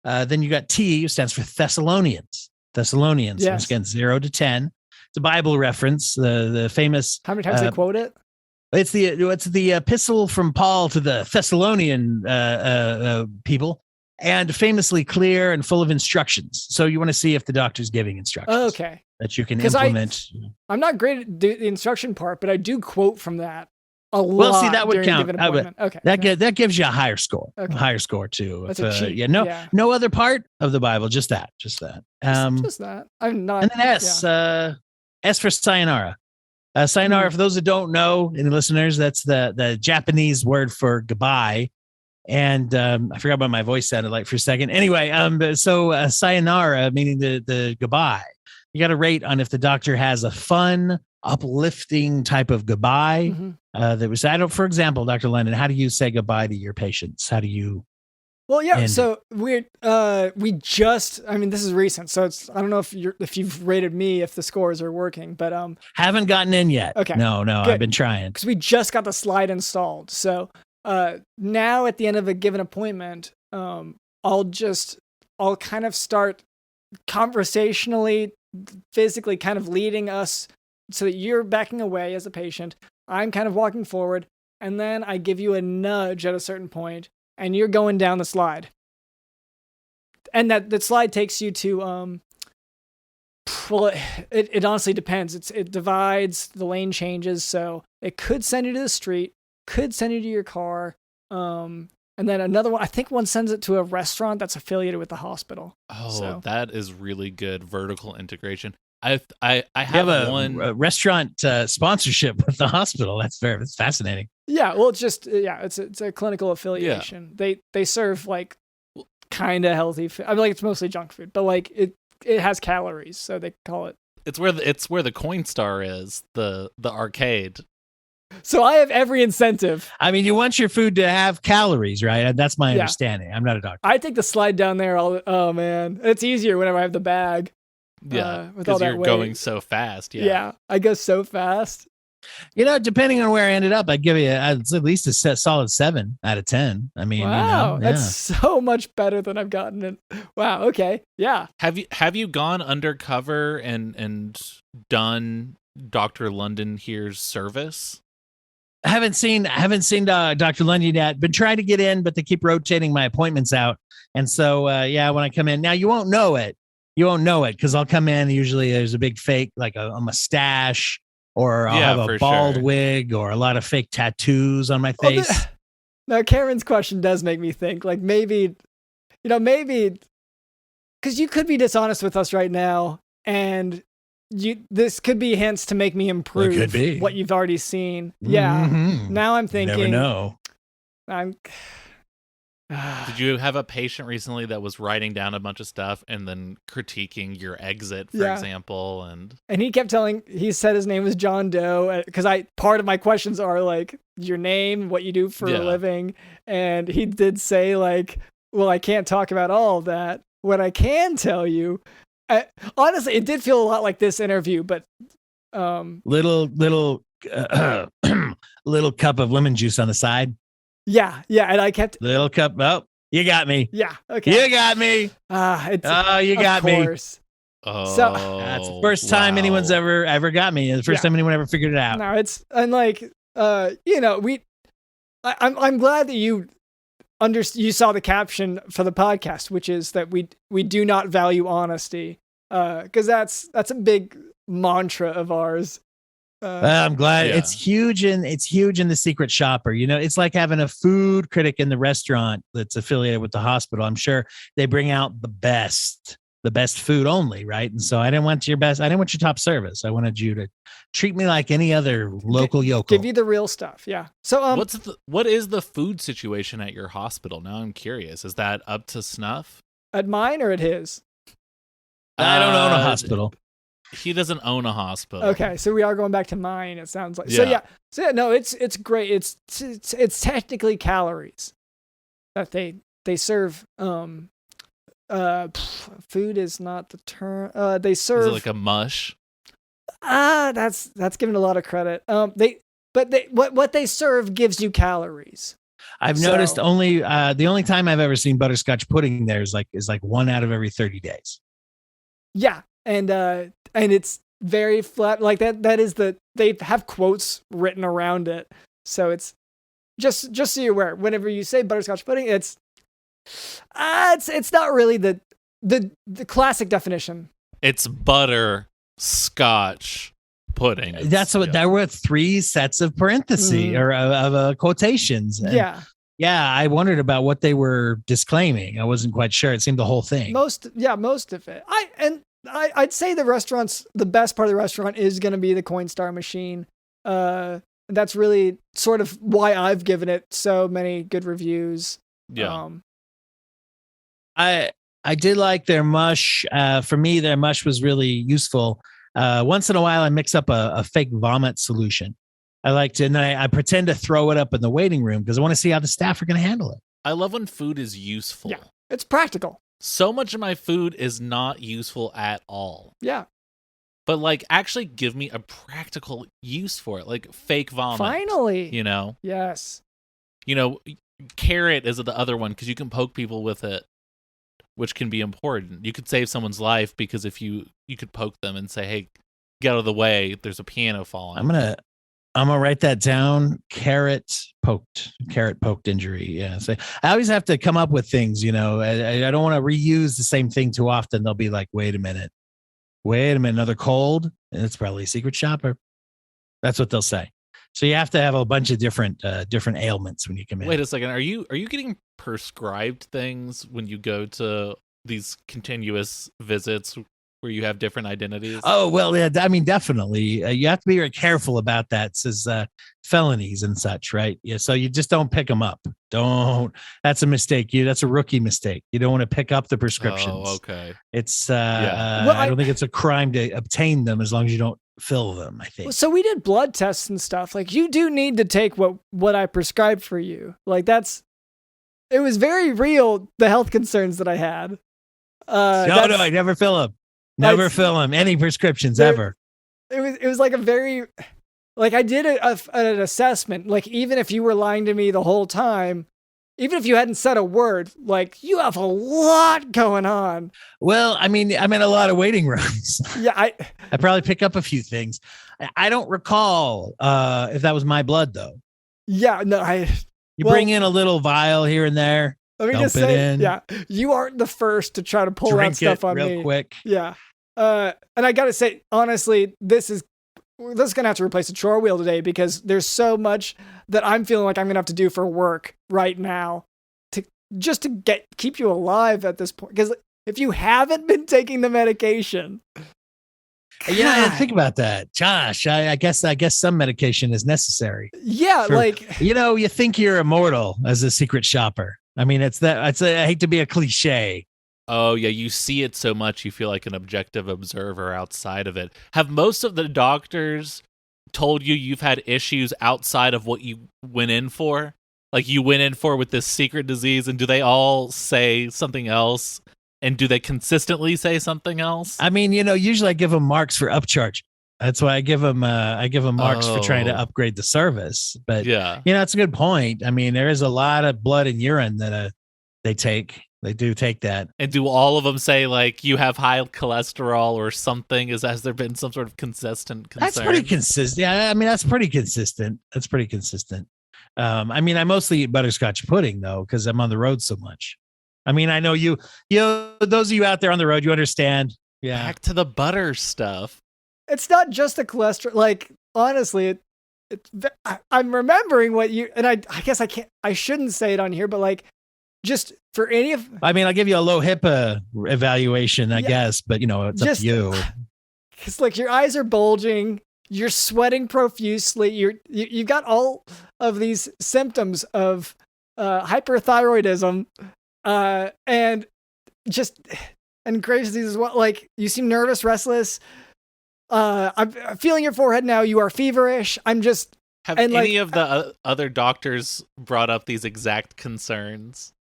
Then you got T, stands for Thessalonians. Yes. Once again, 0 to 10. It's a Bible reference. The famous. How many times they quote it? It's the epistle from Paul to the Thessalonian people, and famously clear and full of instructions. So you want to see if the doctor's giving instructions. Okay. That you can implement. I'm not great at the instruction part, but I do quote from that a lot. Well, see, that would count. Okay. That gives you a higher score. Okay. A higher score too. That's a cheat. No other part of the Bible, just that. Just that. I'm not. And then S. S for sayonara. Sayonara, for those that don't know, any listeners, that's the Japanese word for goodbye. And I forgot what my voice sounded like for a second. Anyway, so sayonara, meaning the goodbye. You got to rate on if the doctor has a fun, uplifting type of goodbye. That was, for example, Dr. London, how do you say goodbye to your patients? How do you? Well, yeah. So we just, I mean, this is recent, so it's, I don't know if you've rated me, if the scores are working, but haven't gotten in yet. Okay. No, Good. I've been trying because we just got the slide installed. So now at the end of a given appointment, I'll kind of start conversationally, physically kind of leading us so that you're backing away as a patient. I'm kind of walking forward, and then I give you a nudge at a certain point, and you're going down the slide. And that slide takes you to, well, it honestly depends. It divides, the lane changes, so it could send you to the street, could send you to your car, and then another one, I think one sends it to a restaurant that's affiliated with the hospital. Oh, that is really good vertical integration. I have a restaurant sponsorship with the hospital. That's fascinating. Yeah, well, it's a clinical affiliation. Yeah. They serve like kind of healthy food. I mean, like, it's mostly junk food, but like it has calories, so they call it. It's where the Coinstar is, the arcade. So I have every incentive. I mean, you want your food to have calories, right? That's my understanding. I'm not a doctor. I take the slide down there. Oh man, it's easier whenever I have the bag. Yeah, with all that you're weight. going so fast. Yeah, I go so fast. You know, depending on where I ended up, I'd give you at least a solid 7 out of 10. I mean, wow, that's so much better than I've gotten in. Wow. Okay. Yeah. Have you gone undercover and done Dr. London here's service? I haven't seen Dr. London yet. Been trying to get in, but they keep rotating my appointments out. And so, when I come in now, you won't know it. You won't know it because I'll come in. Usually there's a big fake, like a mustache, or I'll have a bald wig, or a lot of fake tattoos on my face. Now, Karen's question does make me think, like, maybe, because you could be dishonest with us right now, and this could be hints to make me improve what you've already seen. Yeah. Mm-hmm. Now I'm thinking. You never know. Did you have a patient recently that was writing down a bunch of stuff and then critiquing your exit, for example? And he said his name was John Doe, because part of my questions are like your name, what you do for a living. And he did say, like, well, I can't talk about all of that. What I can tell you, honestly, it did feel a lot like this interview, but little cup of lemon juice on the side. Yeah, and I kept little cup. Oh, you got me. Yeah, okay. You got me. You got me. Oh, so that's the first time anyone's ever got me. The first time anyone ever figured it out. No, it's, and like, I'm glad that you saw the caption for the podcast, which is that we do not value honesty, because that's a big mantra of ours. I'm glad it's huge in the secret shopper. You know, it's like having a food critic in the restaurant that's affiliated with the hospital. I'm sure they bring out the best food only, right? And so I didn't want your best. I didn't want your top service. I wanted you to treat me like any other local yokel. Give you the real stuff. Yeah. So what is the food situation at your hospital? Now I'm curious. Is that up to snuff? At mine or at his? I don't own a hospital. He doesn't own a hospital. Okay, so we are going back to mine, it sounds like. So no, it's great. It's technically calories that they serve. Food is not the term. They serve. Is it like a mush? That's giving a lot of credit. What they serve gives you calories. I've noticed the only time I've ever seen butterscotch pudding there is like 1 out of every 30 days. Yeah. And it's very flat, like that. That is they have quotes written around it, so it's just so you're aware. Whenever you say butterscotch pudding, it's not really the classic definition. It's butterscotch pudding. That's what there were 3 sets of parentheses or of quotations. And yeah, I wondered about what they were disclaiming. I wasn't quite sure. It seemed the whole thing. Most of it. I'd say the best part of the restaurant is going to be the Coinstar machine. That's really sort of why I've given it so many good reviews. Yeah. I did like their mush. For me, their mush was really useful. Once in a while, I mix up a fake vomit solution. I like to, and then I pretend to throw it up in the waiting room because I want to see how the staff are going to handle it. I love when food is useful. Yeah, it's practical. So much of my food is not useful at all. Yeah. But like, actually give me a practical use for it, like fake vomit. Finally. You know? Yes. You know, carrot is the other one because you can poke people with it, which can be important. You could save someone's life because if you could poke them and say, hey, get out of the way, there's a piano falling. I'm gonna write that down. Carrot poked injury. Yeah. So I always have to come up with things, you know. I don't want to reuse the same thing too often. They'll be like, wait a minute, another cold. And it's probably a secret shopper. That's what they'll say. So you have to have a bunch of different ailments when you come in. Wait a second. Are you getting prescribed things when you go to these continuous visits where you have different identities? Oh, well, yeah, I mean, definitely. You have to be very careful about that. It says felonies and such, right? Yeah, so you just don't pick them up. That's a mistake. That's a rookie mistake. You don't want to pick up the prescriptions. Oh, okay. It's, I don't think it's a crime to obtain them as long as you don't fill them, I think. So we did blood tests and stuff. Like, you do need to take what I prescribed for you. Like, it was very real, the health concerns that I had. No, I never fill them. Never fill them. Any prescriptions ever. It was like a very, like, I did an assessment. Like, even if you were lying to me the whole time, even if you hadn't said a word, like, you have a lot going on. Well, I mean, I'm in a lot of waiting rooms. Yeah, I probably pick up a few things. I don't recall if that was my blood though. Yeah, no, bring in a little vial here and there. Let me just say, yeah, you aren't the first to try to pull that stuff on me real quick. Yeah. And I got to say, honestly, this is going to have to replace a chore wheel today because there's so much that I'm feeling like I'm going to have to do for work right now to keep you alive at this point. Because if you haven't been taking the medication. Yeah, think about that, Josh. I guess some medication is necessary. Yeah, you think you're immortal as a secret shopper. I mean, I hate to be a cliche. Oh, yeah, you see it so much, you feel like an objective observer outside of it. Have most of the doctors told you you've had issues outside of what you went in for? Like, you went in for with this secret disease, and do they all say something else? And do they consistently say something else? I mean, usually I give them marks for upcharge. That's why I give them marks for trying to upgrade the service. But yeah, that's a good point. I mean, there is a lot of blood and urine that they take. They do take that. And do all of them say like you have high cholesterol or something? Has there been some sort of consistent concern? That's pretty consistent. Yeah, I mean that's pretty consistent. I mean, I mostly eat butterscotch pudding though because I'm on the road so much. I mean, I know you those of you out there on the road, you understand. Yeah. Back to the butter stuff. It's not just the cholesterol. Like, honestly, I'm remembering what you, and I guess I shouldn't say it on here, but like, just for any of, I mean, I'll give you a low HIPAA evaluation, I guess, but it's up to you. It's like your eyes are bulging, you're sweating profusely, you've got all of these symptoms of hyperthyroidism, and Graves' disease as well. Like, you seem nervous, restless. I'm feeling your forehead now. You are feverish. Have any of the other doctors brought up these exact concerns?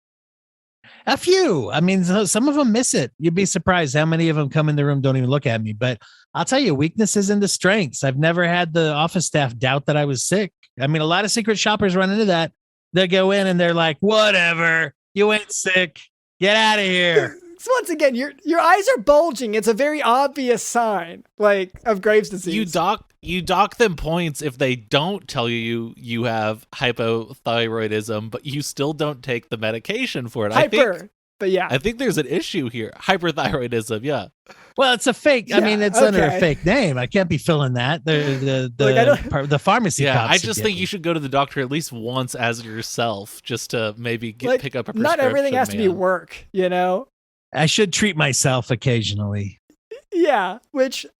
A few. I mean, some of them miss it. You'd be surprised how many of them come in the room, don't even look at me. But I'll tell you, weaknesses into strengths. I've never had the office staff doubt that I was sick. I mean, a lot of secret shoppers run into that. They go in and they're like, whatever, you ain't sick. Get out of here. So once again, your eyes are bulging. It's a very obvious sign, like, of Graves' disease. You dock them points if they don't tell you have hypothyroidism, but you still don't take the medication for it. But yeah, I think there's an issue here. Hyperthyroidism, yeah. Well, it's a fake. Yeah, I mean, it's under a fake name. I can't be filling that. The pharmacy. Yeah, I just think you should go to the doctor at least once as yourself, just to maybe pick up a prescription. Not everything has to be work, I should treat myself occasionally. Yeah,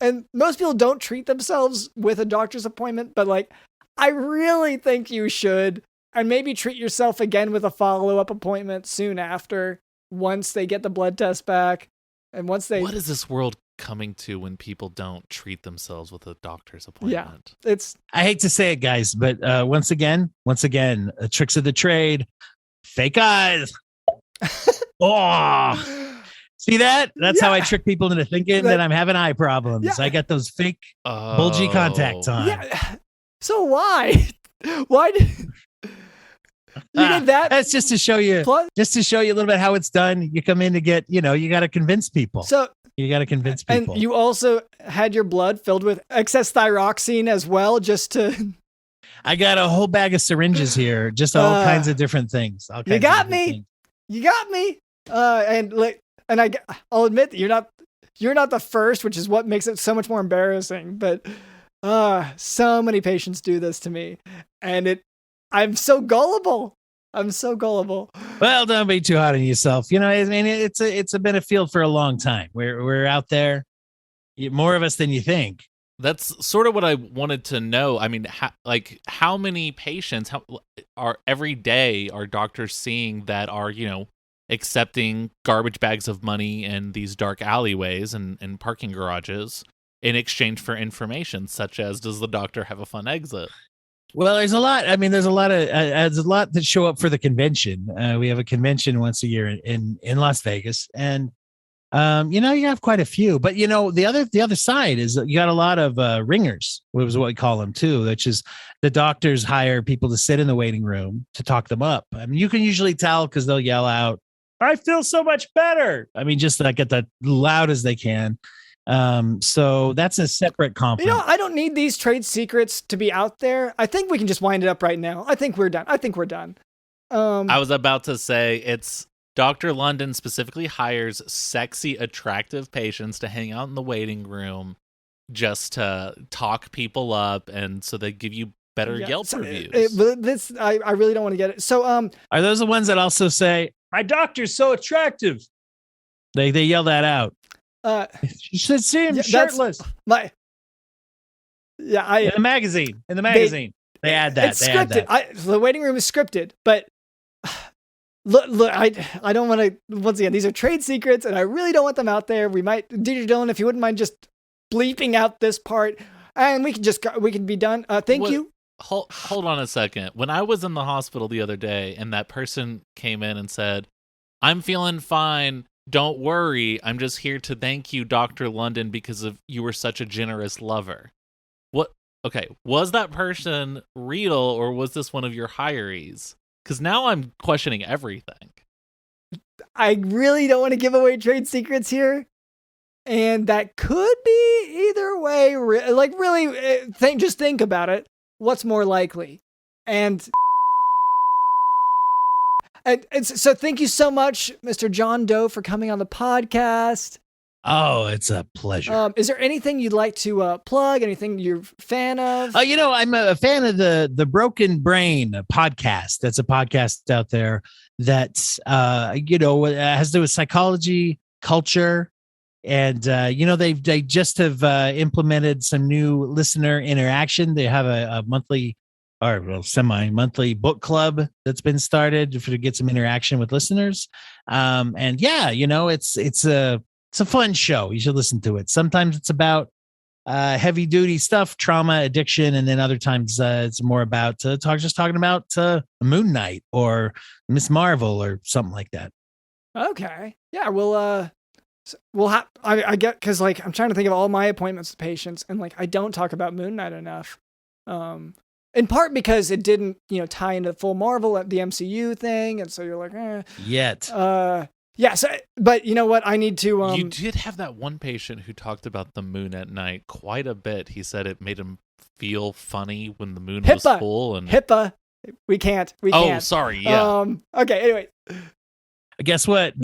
and most people don't treat themselves with a doctor's appointment, but like, I really think you should, and maybe treat yourself again with a follow-up appointment soon after, once they get the blood test back, and once they... What is this world coming to when people don't treat themselves with a doctor's appointment? Yeah, I hate to say it, guys, but once again, tricks of the trade, fake eyes. Oh, see that? That's how I trick people into thinking that I'm having eye problems. Yeah. I got those fake bulgy contacts on. Yeah. So why? Why did you did that? That's just to show you, Plus- a little bit how it's done. You come in to get, you got to convince people. So you got to convince people. And you also had your blood filled with excess thyroxine as well, just to... I got a whole bag of syringes here, just all kinds of different things. You got me. You got me. I'll admit that you're not the first, which is what makes it so much more embarrassing. But so many patients do this to me, and I'm so gullible. Well, don't be too hard on yourself. I mean, it's been a field for a long time. We're out there, more of us than you think. That's sort of what I wanted to know. I mean, how many patients are every day are doctors seeing that are, accepting garbage bags of money in these dark alleyways and parking garages in exchange for information, such as, does the doctor have a fun exit? Well, there's a lot. I mean, there's a lot that show up for the convention. We have a convention once a year in Las Vegas, and you have quite a few. But the other side is you got a lot of ringers, which is what we call them too. Which is the doctors hire people to sit in the waiting room to talk them up. I mean, you can usually tell because they'll yell out, "I feel so much better." I mean, just like get that loud as they can. So that's a separate compliment. I don't need these trade secrets to be out there. I think we can just wind it up right now. I think we're done. I was about to say, it's Dr. London specifically hires sexy, attractive patients to hang out in the waiting room just to talk people up, and so they give you better Yelp reviews. I really don't want to get it. So, are those the ones that also say, "My doctor's so attractive"? They yell that out. You should see him shirtless. In the magazine. They add that. It's scripted. The waiting room is scripted, but look, I don't want to. Once again, these are trade secrets, and I really don't want them out there. We might, DJ Dylan, if you wouldn't mind just bleeping out this part, and we can be done. Thank you. Hold on a second. When I was in the hospital the other day, and that person came in and said, "I'm feeling fine. Don't worry, I'm just here to thank you, Dr. London, because you were such a generous lover." Okay, was that person real, or was this one of your hirees? Because now I'm questioning everything. I really don't want to give away trade secrets here, and that could be either way. Just think about it. What's more likely? And so thank you so much, Mr. John Doe, for coming on the podcast. Oh, it's a pleasure. Is there anything you'd like to plug? Anything you're a fan of? I'm a fan of the Broken Brain podcast. That's a podcast out there that has to do with psychology, culture, and they just have implemented some new listener interaction. They have a monthly or semi-monthly book club that's been started to get some interaction with listeners. It's a fun show. You should listen to it. Sometimes it's about heavy duty stuff, trauma, addiction, and then other times it's more about talking about Moon Knight or Miss Marvel or something like that. Okay, yeah, we'll have. I get, because I'm trying to think of all my appointments with patients, and I don't talk about Moon Knight enough. In part because it didn't, tie into full Marvel at the MCU thing, and so you're like, Yet. Yeah. So, but you know what? I need to. You did have that one patient who talked about the moon at night quite a bit. He said it made him feel funny when the moon was full. And HIPAA. We can't. Oh, sorry. Yeah. Okay. Anyway. Guess what?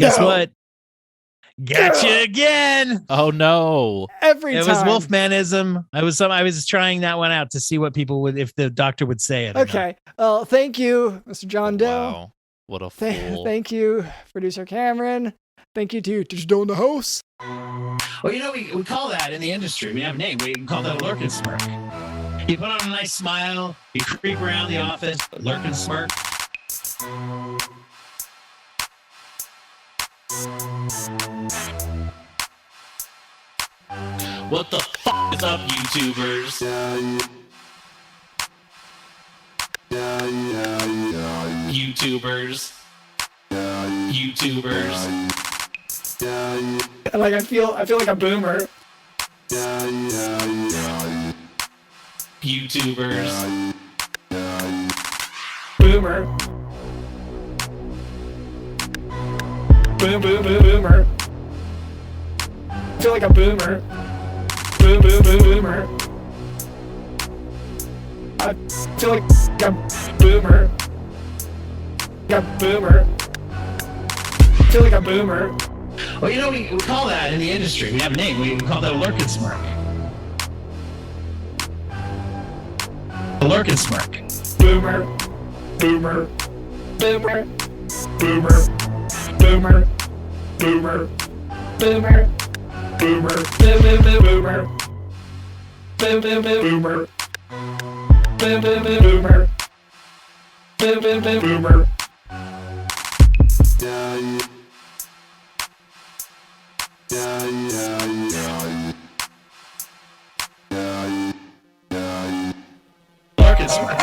Gotcha again. Oh no! Every time. It was Wolfmanism. I was trying that one out to see what people would, if the doctor would say it. Okay. Well, thank you, Mr. John Doe. Wow. What a fool. Thank you, producer Cameron. Thank you to DJ Dylan, the host. Well, we call that in the industry. We have a name. We call that a lurk and smirk. You put on a nice smile. You creep around the office, lurk and smirk. What the fuck is up, YouTubers? YouTubers. Like I feel like a boomer. YouTubers. Boomer. Boomer. I feel like a boomer. Boomer. I feel like a boomer. A boomer. I feel like a boomer. Well, we call that in the industry. We have a name. We call that a lurk and smirk. A lurk and smirk. Boomer. Boomer. Boomer. Boomer. Boomer. Boomer. Boomer. Boomer. Boomer. Boomer. Boomer. Boomer. Lurk and smirk.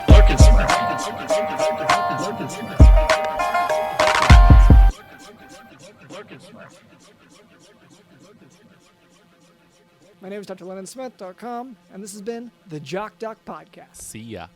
Lurk and smirk. Lurk and smirk. Lurk and smirk. My name is Dr. LennonSmith.com, and this has been the Jock Doc Podcast. See ya.